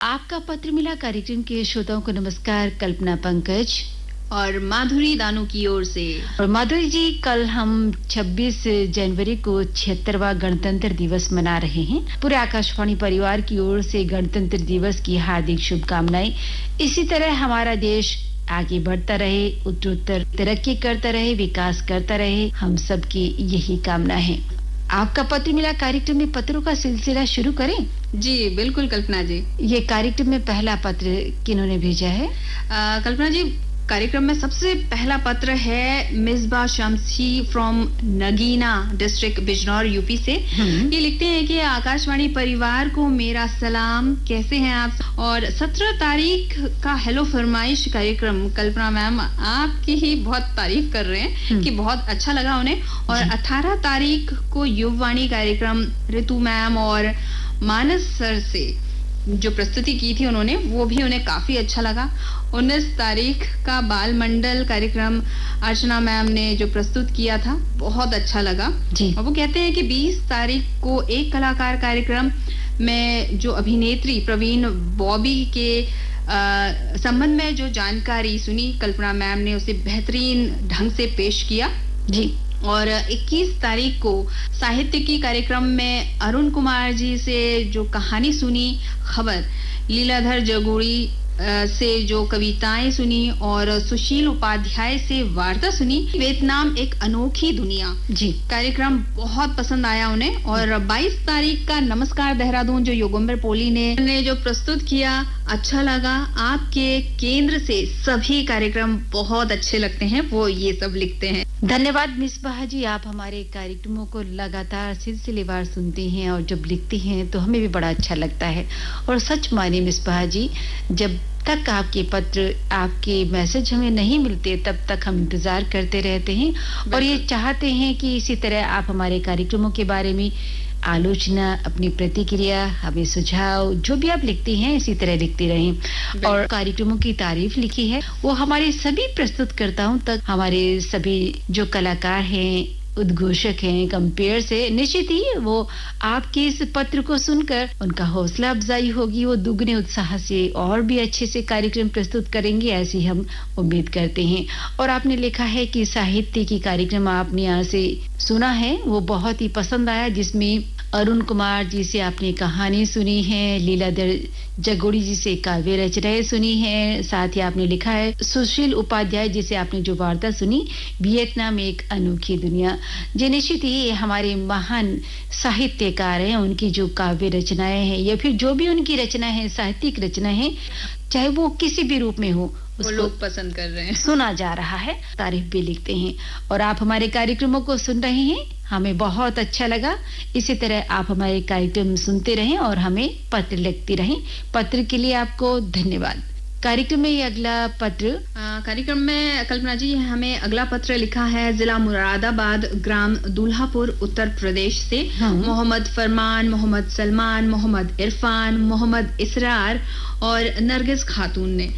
आपका पत्र मिला कार्यक्रम के श्रोताओं को नमस्कार। कल्पना पंकज और माधुरी दानू की ओर से। और माधुरी जी, कल हम 26 जनवरी को 76वां गणतंत्र दिवस मना रहे हैं। पूरे आकाशवाणी परिवार की ओर से गणतंत्र दिवस की हार्दिक शुभकामनाएं। इसी तरह हमारा देश आगे बढ़ता रहे, उत्तरोत्तर तरक्की करता रहे, विकास करता रहे, हम सबकी यही कामना है। आपका पत्र मिला कार्यक्रम में पत्रों का सिलसिला शुरू करें। जी बिल्कुल कल्पना जी। ये कार्यक्रम में पहला पत्र किन्होंने भेजा है? कल्पना जी, कार्यक्रम में सबसे पहला पत्र है Misba Shamsi from Nagina district Bijnor UP से। ये लिखते हैं कि आकाशवाणी परिवार को मेरा सलाम, कैसे हैं आप? और 17 तारीख का हेलो फरमाइश कार्यक्रम, कल्पना मैम आपकी ही बहुत तारीफ कर रहे हैं कि बहुत अच्छा लगा उन्हें। और 18 तारीख को युववाणी कार्यक्रम ऋतु मैम और मानस सर से जो प्रस्तुति की थी उन्होंने, वो भी उन्हें काफी अच्छा लगा। 19 तारीख का बाल मंडल कार्यक्रम अर्चना मैम ने जो प्रस्तुत किया था, बहुत अच्छा लगा जी। और वो कहते हैं कि 20 तारीख को एक कलाकार कार्यक्रम में जो अभिनेत्री प्रवीण बॉबी के संबंध में जो जानकारी सुनी, कल्पना मैम ने उसे बेहतरीन ढंग से पेश किया जी। और 21 तारीख को साहित्य की कार्यक्रम में अरुण कुमार जी से जो कहानी सुनी, खबर, लीलाधर जगोड़ी से जो कविताएं सुनी और सुशील उपाध्याय से वार्ता सुनी, वियतनाम एक अनोखी दुनिया जी, कार्यक्रम बहुत पसंद आया उन्हें। और 22 तारीख का नमस्कार देहरादून जो योगेंद्र पोली ने जो प्रस्तुत किया, अच्छा लगा। आपके केंद्र से सभी कार्यक्रम बहुत अच्छे लगते हैं, वो ये सब लिखते हैं। धन्यवाद मिसबाह जी, आप हमारे कार्यक्रमों को लगातार सिलसिलेवार सुनते हैं और जब लिखते हैं तो हमें भी बड़ा अच्छा लगता है। और सच माने मिसबाह जी, जब तक आपके पत्र, आपके मैसेज हमें नहीं मिलते तब तक हम इंतजार करते रहते हैं और ये चाहते हैं कि इसी तरह आप हमारे कार्यक्रमों के बारे में आलोचना, अपनी प्रतिक्रिया, हमें सुझाव, जो भी आप लिखते हैं इसी तरह लिखते रहें। और कार्यक्रमों की तारीफ लिखी है वो हमारे सभी प्रस्तुतकर्ताओं तक, हमारे सभी जो कलाकार हैं, उद्घोषक हैं, कंपेयर से निश्चित ही वो आपके इस पत्र को सुनकर उनका हौसला अफजाई होगी, वो दुगने उत्साह से और भी अच्छे से कार्यक्रम प्रस्तुत करेंगे, ऐसी हम उम्मीद करते हैं। और आपने लिखा है कि साहित्य की कार्यक्रम आपने यहाँ से सुना है, वो बहुत ही पसंद आया, जिसमें अरुण कुमार जी से आपने कहानी सुनी है, लीलाधर जगोड़ी जी से काव्य रचनाएं सुनी है, साथ ही आपने लिखा है सुशील उपाध्याय जी से आपने जो वार्ता सुनी, वियतनाम एक अनोखी दुनिया। जी निश्चित ही हमारे महान साहित्यकार हैं, उनकी जो काव्य रचनाएं हैं या फिर जो भी उनकी रचना है, साहित्यिक रचना है, चाहे वो किसी भी रूप में हो, वो लोग पसंद कर रहे हैं, सुना जा रहा है, तारीफ भी लिखते हैं। और आप हमारे कार्यक्रमों को सुन रहे हैं, हमें बहुत अच्छा लगा। इसी तरह आप हमारे कार्यक्रम सुनते रहें और हमें पत्र लिखते रहें। पत्र के लिए आपको धन्यवाद। कार्यक्रम में ये अगला पत्र, कार्यक्रम में कल्पना जी हमें अगला पत्र लिखा है जिला मुरादाबाद, ग्राम दुल्हापुर, उत्तर प्रदेश से। मोहम्मद फरमान, मोहम्मद सलमान, मोहम्मद इरफान, मोहम्मद इसरार और नरगिस खातून ने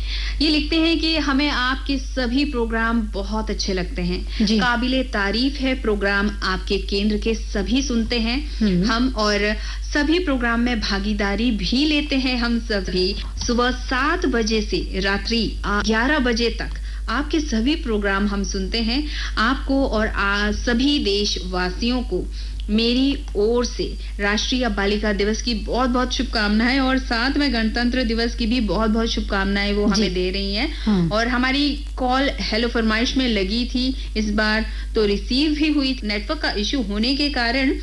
ये लिखते हैं कि हमें आपके सभी प्रोग्राम बहुत अच्छे लगते हैं, काबिले तारीफ है प्रोग्राम, आपके केंद्र के सभी सुनते हैं हम और सभी प्रोग्राम में भागीदारी भी लेते हैं हम सभी। सुबह 7 बजे से रात्रि 11 बजे तक आपके सभी प्रोग्राम हम सुनते हैं। आपको और सभी देशवासियों को मेरी ओर से राष्ट्रीय बालिका दिवस की बहुत बहुत शुभकामनाएं और साथ में गणतंत्र दिवस की भी बहुत बहुत शुभकामनाएं वो हमें दे रही हैं। और हमारी कॉल हेलो फरमाइश में लगी थी, इस बार तो रिसीव भी हुई। नेटवर्क का इश्यू होने के कारण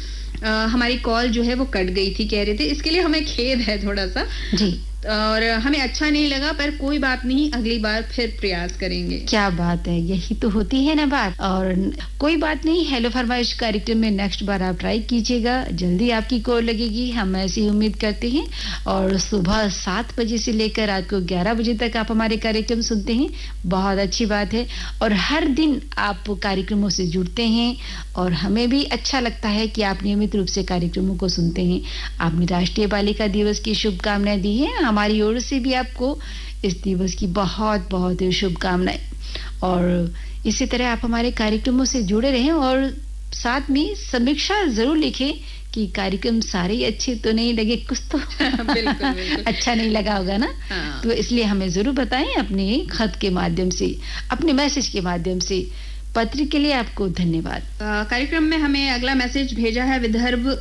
हमारी कॉल जो है वो कट गई थी, कह रहे थे, इसके लिए हमें खेद है थोड़ा सा जी, और हमें अच्छा नहीं लगा, पर कोई बात नहीं, अगली बार फिर प्रयास करेंगे। क्या बात है, यही तो होती है ना बात। और कोई बात नहीं, हेलो फरमाइश कार्यक्रम में नेक्स्ट बार आप ट्राई कीजिएगा, जल्दी आपकी कॉल लगेगी, हम ऐसी उम्मीद करते हैं। और सुबह 7 बजे से लेकर रात को 11 बजे तक आप हमारे कार्यक्रम सुनते हैं, बहुत अच्छी बात है। और हर दिन आप कार्यक्रमों से जुड़ते हैं और हमें भी अच्छा लगता है कि आप नियमित रूप से कार्यक्रमों को सुनते हैं। आपने राष्ट्रीय बालिका दिवस की शुभकामनाएं दी है, हमारी ओर से भी आपको इस दिवस की बहुत बहुत शुभकामनाएं। और इसी तरह आप हमारे कार्यक्रमों से जुड़े रहें और साथ में समीक्षा जरूर लिखें कि कार्यक्रम सारे ही अच्छे तो नहीं लगे, कुछ तो बिल्कुल बिल्कुल अच्छा नहीं लगा होगा ना। हाँ। तो इसलिए हमें जरूर बताएं अपने खत के माध्यम से, अपने मैसेज के माध्यम से। पत्र के लिए आपको धन्यवाद। कार्यक्रम में हमें अगला मैसेज भेजा है विदर्भ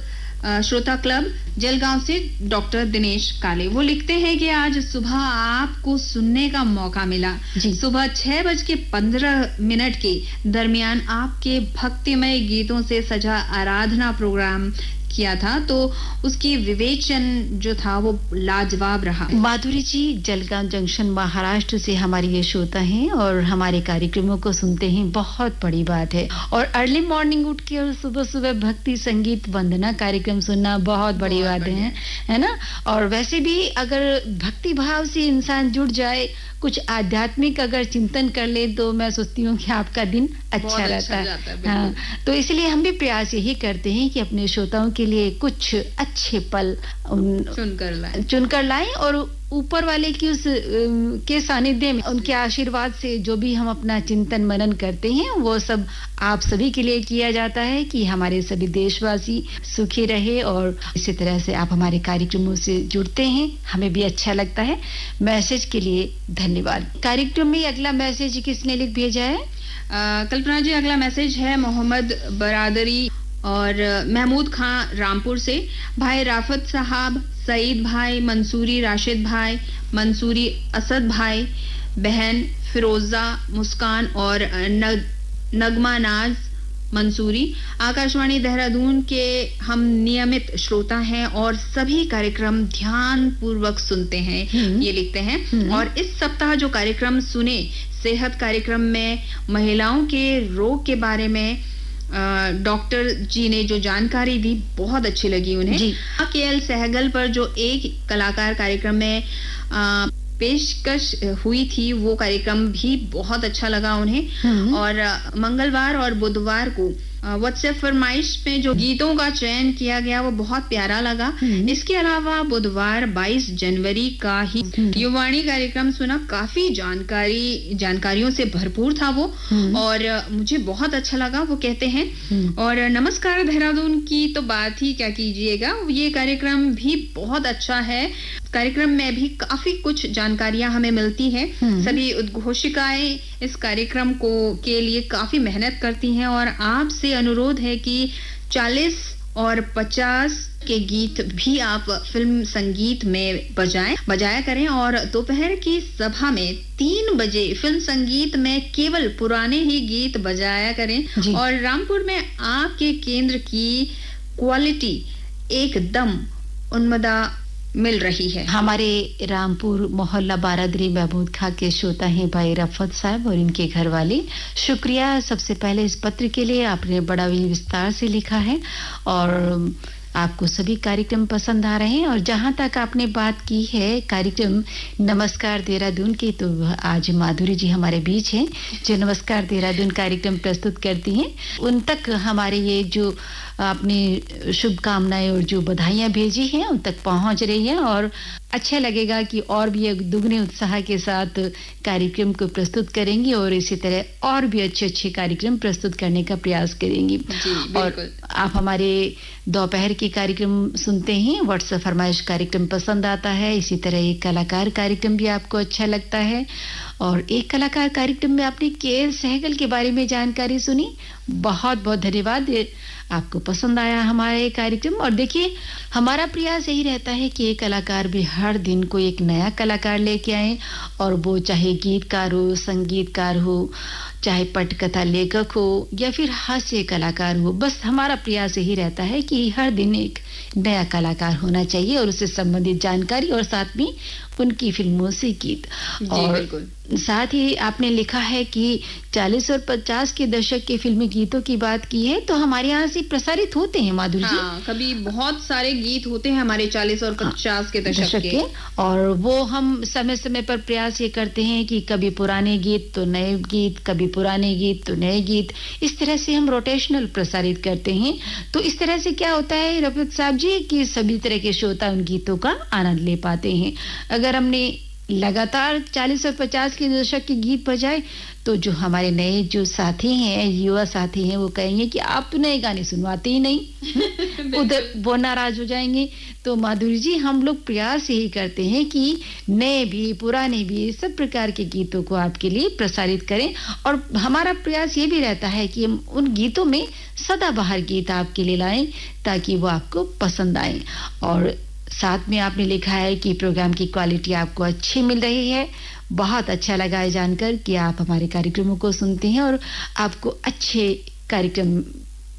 श्रोता क्लब जलगांव से डॉक्टर दिनेश काले। वो लिखते हैं कि आज सुबह आपको सुनने का मौका मिला। सुबह 6:15 के दरमियान आपके भक्तिमय गीतों से सजा आराधना प्रोग्राम किया था, तो उसकी विवेचन जो था वो लाजवाब रहा। माधुरी जी जलगांव जंक्शन महाराष्ट्र से हमारी ये श्रोता हैं और हमारे कार्यक्रमों को सुनते हैं, बहुत बड़ी बात है। और अर्ली मॉर्निंग उठ के और सुबह सुबह भक्ति संगीत वंदना कार्यक्रम सुनना बहुत बड़ी बात है ना। और वैसे भी अगर भक्ति भाव से इंसान जुड़ जाए, कुछ आध्यात्मिक अगर चिंतन कर ले, तो मैं सोचती हूँ कि आपका दिन अच्छा रहता है। हाँ, तो इसलिए हम भी प्रयास यही करते हैं कि अपने श्रोताओं के लिए कुछ अच्छे पल चुनकर लाएं और ऊपर वाले की उस के सानिध्य में, उनके आशीर्वाद से जो भी हम अपना चिंतन मनन करते हैं, वो सब आप सभी के लिए किया जाता है कि हमारे सभी देशवासी सुखी रहे। और इसी तरह से आप हमारे कार्यक्रमों से जुड़ते हैं, हमें भी अच्छा लगता है। मैसेज के लिए धन्यवाद। कार्यक्रम में अगला मैसेज किसने लिख भेजा है? कल्पना जी, अगला मैसेज है मोहम्मद बरादरी और महमूद खां रामपुर से। भाई राफत साहब, सईद भाई, मंसूरी राशिद भाई, मंसूरी असद भाई, बहन फिरोजा मुस्कान और नगमा नाज मंसूरी आकाशवाणी देहरादून के हम नियमित श्रोता हैं और सभी कार्यक्रम ध्यान पूर्वक सुनते हैं, ये लिखते हैं। और इस सप्ताह जो कार्यक्रम सुने, सेहत कार्यक्रम में महिलाओं के रोग के बारे में डॉक्टर जी ने जो जानकारी दी, बहुत अच्छी लगी उन्हें। केएल सहगल पर जो एक कलाकार कार्यक्रम में पेशकश हुई थी, वो कार्यक्रम भी बहुत अच्छा लगा उन्हें। और मंगलवार और बुधवार को व्हाट्सएप फरमाइश में जो गीतों का चयन किया गया वो बहुत प्यारा लगा। इसके अलावा बुधवार 22 जनवरी का ही युवाणी कार्यक्रम सुना, काफी जानकारियों से भरपूर था वो, और मुझे बहुत अच्छा लगा, वो कहते हैं। और नमस्कार देहरादून की तो बात ही क्या कीजिएगा, ये कार्यक्रम भी बहुत अच्छा है। कार्यक्रम में भी काफी कुछ जानकारियां हमें मिलती है। सभी उद्घोषिकाएं इस कार्यक्रम के लिए काफी मेहनत करती हैं और आपसे अनुरोध है कि 40 और 50 के गीत भी आप फिल्म संगीत में बजाया करें। और दोपहर की सभा में 3 बजे फिल्म संगीत में केवल पुराने ही गीत बजाया करें। और रामपुर में आपके केंद्र की क्वालिटी एकदम उन्मदा मिल रही है। हमारे रामपुर मोहल्ला बारादरी महमूद खां के श्रोता हैं भाई रफत साहब और इनके घर वाले। शुक्रिया सबसे पहले इस पत्र के लिए, आपने बड़ा विस्तार से लिखा है और आपको सभी कार्यक्रम पसंद आ रहे हैं। और जहां तक आपने बात की है कार्यक्रम नमस्कार देहरादून की, तो आज माधुरी जी हमारे बीच हैं जो नमस्कार देहरादून कार्यक्रम प्रस्तुत करती हैं। उन तक हमारे ये जो आपने शुभकामनाएं और जो बधाइयां भेजी हैं उन तक पहुंच रही है और अच्छा लगेगा कि और भी एक दुगने उत्साह के साथ कार्यक्रम को प्रस्तुत करेंगी और इसी तरह और भी अच्छे कार्यक्रम प्रस्तुत करने का प्रयास करेंगी। और आप हमारे दोपहर के कार्यक्रम सुनते हैं, व्हाट्सएप फरमाइश कार्यक्रम पसंद आता है, इसी तरह एक कलाकार कार्यक्रम भी आपको अच्छा लगता है। और एक कलाकार कार्यक्रम में आपने केएल सहगल के बारे में जानकारी सुनी, बहुत बहुत धन्यवाद, आपको पसंद आया हमारे कार्यक्रम। और देखिए हमारा प्रयास यही रहता है कि एक कलाकार भी हर दिन को एक नया कलाकार लेके आए, और वो चाहे गीतकार हो, संगीतकार हो, चाहे पटकथा लेखक हो या फिर हास्य कलाकार हो, बस हमारा प्रयास यही रहता है कि हर दिन एक नया कलाकार होना चाहिए और उससे संबंधित जानकारी और साथ में उनकी फिल्मों से गीत। और साथ ही आपने लिखा है कि 40 और 50 के दशक के फिल्मी गीतों की बात की है, तो हमारे यहाँ से प्रसारित होते हैं माधुरी जी। कभी बहुत सारे गीत होते हैं हमारे 40 और 50 के दशक के, और वो हम समय समय पर प्रयास ये करते हैं कि कभी पुराने गीत तो नए गीत, कभी पुराने गीत तो नए गीत, इस तरह से हम रोटेशनल प्रसारित करते हैं। तो इस तरह से क्या होता है रफीक साहब जी कि सभी तरह के श्रोता उन गीतों का आनंद ले पाते हैं। अगर हमने लगातार 40 और 50 के दशक के गीत बजाए तो जो हमारे नए जो साथी हैं, युवा साथी हैं, वो कहेंगे कि आप तो नए गाने सुनवाते ही नहीं। उधर वो नाराज हो जाएंगे। तो माधुरी जी, हम लोग प्रयास यही करते हैं कि नए भी पुराने भी सब प्रकार के गीतों को आपके लिए प्रसारित करें, और हमारा प्रयास ये भी रहता है कि हम उन गीतों में सदाबहार गीत आपके लिए लाएं ताकि वो आपको पसंद आए। और साथ में आपने लिखा है कि प्रोग्राम की क्वालिटी आपको अच्छी मिल रही है। बहुत अच्छा लगा है जानकर कि आप हमारे कार्यक्रमों को सुनते हैं और आपको अच्छे कार्यक्रम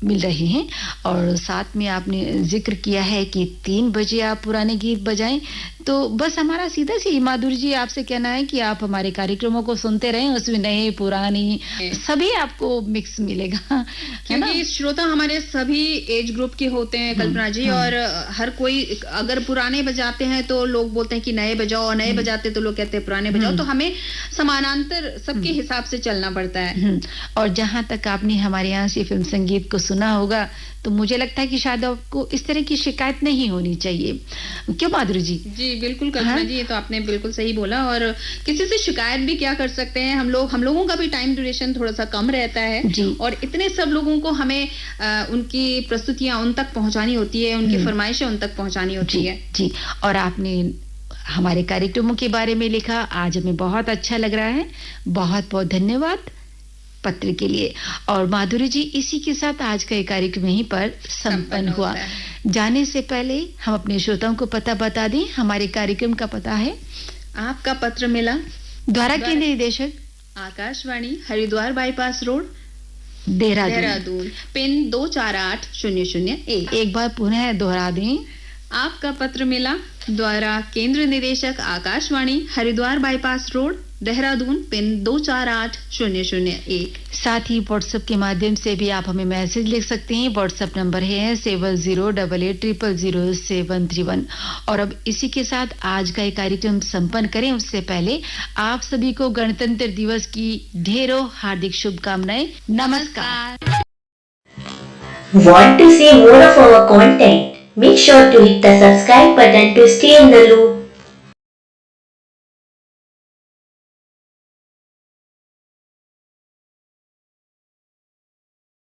मिल रहे हैं। और साथ में आपने जिक्र किया है कि 3 बजे आप पुराने गीत बजाएं। तो बस हमारा सीधा सी माधुरी जी आपसे कहना है कि आप हमारे कार्यक्रमों को सुनते रहें, उसमें नए पुराने सभी आपको मिक्स मिलेगा, है ना? क्योंकि श्रोता हमारे सभी एज ग्रुप के होते हैं कल्पना जी, और हर कोई अगर पुराने बजाते हैं तो लोग बोलते हैं कि नए बजाओ, और नए बजाते तो लोग कहते हैं पुराने बजाओ। तो हमें समानांतर सबके हिसाब से चलना पड़ता है। और जहां तक आपने हमारे यहाँ से फिल्म संगीत को सुना होगा तो मुझे लगता है कि शायद आपको इस तरह की शिकायत नहीं होनी चाहिए, क्यों माधुरी जी? जी बिल्कुल कल्पना जी, ये तो आपने बिल्कुल सही बोला। और किसी से शिकायत भी क्या कर सकते हैं, हम लोगों का भी टाइम ड्यूरेशन थोड़ा सा कम रहता है, और इतने सब लोगों को हमें उनकी प्रस्तुतियां उन तक पहुंचानी होती है, उनकी फरमाइशें उन तक पहुंचानी होती है। जी, और आपने हमारे कार्यक्रमों के बारे में लिखा, आज हमें बहुत अच्छा लग रहा है। बहुत बहुत धन्यवाद पत्र के लिए। और माधुरी जी, इसी के साथ आज का ये कार्यक्रम यहीं पर संपन्न हुआ। जाने से पहले हम अपने श्रोताओं को पता बता दें। हमारे कार्यक्रम का पता है आपका पत्र मिला, द्वारा केंद्र निदेशक Akashvani, Haridwar bypass road, Dehradun, pin 248001। एक बार पुनः दोहरा दें। आपका पत्र मिला, द्वारा केंद्र निदेशक Akashvani, Haridwar bypass road, Dehradun, pin 248001। साथ ही व्हाट्सएप के माध्यम से भी आप हमें मैसेज लिख सकते हैं। व्हाट्सएप नंबर है 7088000731। और अब इसी के साथ आज का ये कार्यक्रम संपन्न करें उससे पहले आप सभी को गणतंत्र दिवस की ढेरों हार्दिक शुभकामनाएं। नमस्कार। Want to see more of our content? Make sure to hit the subscribe button to stay in the loop.